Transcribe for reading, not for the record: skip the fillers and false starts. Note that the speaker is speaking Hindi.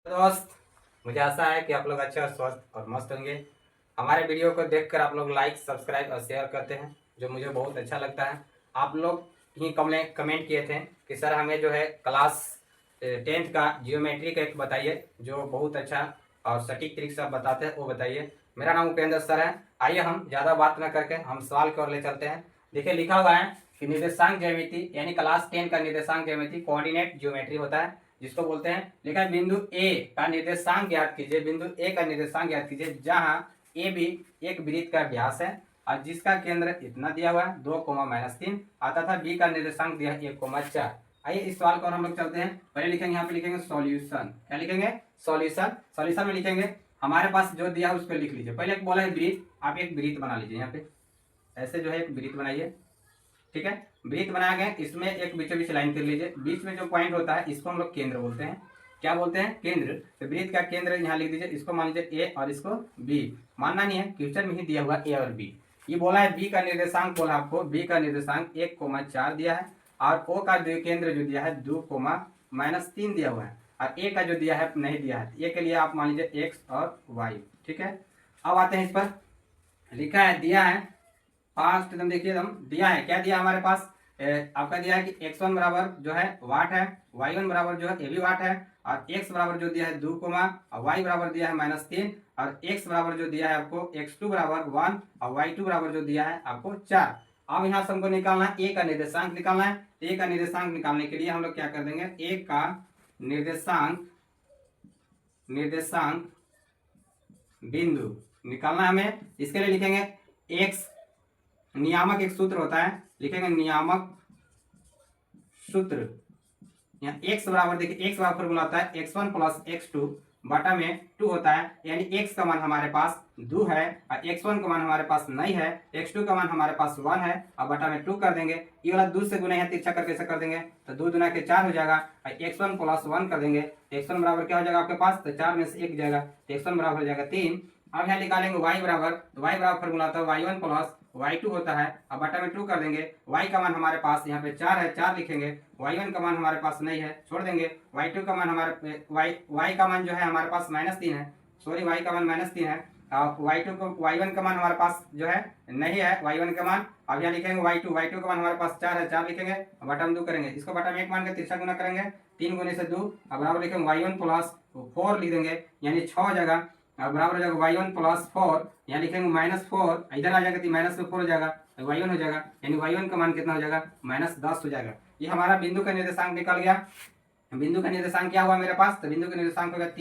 दोस्त, मुझे आशा है कि आप लोग अच्छे और स्वस्थ और मस्त होंगे। हमारे वीडियो को देखकर आप लोग लाइक, सब्सक्राइब और शेयर करते हैं, जो मुझे बहुत अच्छा लगता है। आप लोग ही कमेंट किए थे कि सर हमें जो है क्लास 10th का जियोमेट्री का एक बताइए, जो बहुत अच्छा और सटीक तरीके से आप बताते हैं, वो बताइए। मेरा नाम उपेंद्र सर है। आइए हम ज़्यादा बात न करके हम सवाल की ओर ले चलते हैं। देखिए लिखा हुआ है कि निर्देशांक ज्यामिति यानी क्लास 10 का निर्देशांक ज्यामिति कोऑर्डिनेट ज्योमेट्री होता है, जिसको बोलते हैं। लिखा है बिंदु ए का निर्देशांक ज्ञात कीजिए। बिंदु ए का निर्देशांक ज्ञात कीजिए जहां ए भी एक वृत्त का व्यास है और जिसका केंद्र इतना दिया हुआ है 2, -3 तथा बी का निर्देशांक दिया है 1, 4। आइए इस सवाल को हम लोग चलते हैं। पहले लिखेंगे, यहाँ पे लिखेंगे सॉल्यूशन। क्या लिखेंगे? सॉल्यूशन। सॉल्यूशन में लिखेंगे हमारे पास जो दिया है उसको लिख लीजिए। पहले एक बोला है वृत्त, आप एक वृत्त बना लीजिए। यहाँ पे ऐसे जो है एक वृत्त बनाइए, ठीक है। वृत्त बनाया गया, इसमें एक बीचों बीच लाइन कर लीजिए। बीच में जो पॉइंट होता है इसको हम लोग केंद्र बोलते हैं। क्या बोलते हैं? केंद्र। तो वृत्त का केंद्र यहाँ लिख दीजिए। इसको मान लीजिए ए और इसको बी। मानना नहीं है, क्वेश्चन में ही दिया हुआ ए और बी। ये बोला है बी का निर्देशांक, बोला आपको बी का निर्देशांक 1, 4 दिया है और ओ का केंद्र जो दिया है 2, -3 दिया हुआ है और ए का जो दिया है नहीं दिया है। ए के लिए आप मान लीजिए एक्स और वाई, ठीक है। अब आते हैं इस पर। लिखा है, दिया है फास्ट एकदम, देखिए एकदम दिया है। क्या दिया हमारे पास? आपका दिया है कि x1 बराबर जो है वाट है, y1 बराबर जो है ये भी वाट है और x बराबर जो दिया है 2, और y बराबर दिया है -3 और x बराबर जो दिया है आपको x2 बराबर 1 और y2 बराबर जो दिया है आपको 4। अब यहाँ से हमको निकालना है a का निर्देशांक निकालना है। a का निर्देशांक निकालने के लिए हम लोग क्या कर देंगे? a का निर्देशांक बिंदु निकालना है हमें। इसके लिए लिखेंगे x नियामक, एक सूत्र होता है, लिखेंगे नियामक सूत्र। यहाँ x बराबर, देखिए x बराबर फॉर्मूला होता है x1 + x2 बटा में 2 होता है। यानी x का मान हमारे पास 2 है और x1 का मान हमारे पास नहीं है, x2 का मान हमारे पास 1 है और बटा में 2 कर देंगे। ये वाला 2 से गुना यहाँ तिरछा करके ऐसा कर देंगे तो 2 दूना के 4 हो जाएगा और x1 + 1 कर देंगे। x1 बराबर क्या हो जाएगा आपके पास? तो 4 में से 1 जाएगा, x1 बराबर हो जाएगा 3। अब यहाँ निकालेंगे y बराबर, तो y बराबर फॉर्मूला होता है y1 + y2 होता है और बटा में 2 कर देंगे। y का मान हमारे पास यहाँ पे 4 है, 4 लिखेंगे। y1 का मान हमारे पास नहीं है, छोड़ देंगे। y2 का मान हमारे y का मान जो है हमारे पास -3 है, सॉरी y का मान -3 है और y1 का मान हमारे पास जो है नहीं है, y1 का मान। अब यहाँ लिखेंगे y2 का मान हमारे पास 4 है, 4 लिखेंगे और बटा में 2 करेंगे। इसको बटा में 1 मान के तिरछा गुना करेंगे, 3 गुने से 2 और बराबर लिखेंगे y1 + 4 लिख देंगे, यानी 6 हो जाएगा और बराबर हो जाएगा y1 + 4। यहाँ लिखेंगे -4, इधर आ जाएगा तो -4 हो जाएगा, y1 हो जाएगा, यानी y1 का मान कितना हो जाएगा? -10 हो जाएगा। ये हमारा बिंदु का निर्देशांक निकल गया। बिंदु का निर्देशांक क्या हुआ मेरे पास? तो बिंदु का निर्देशांक होगा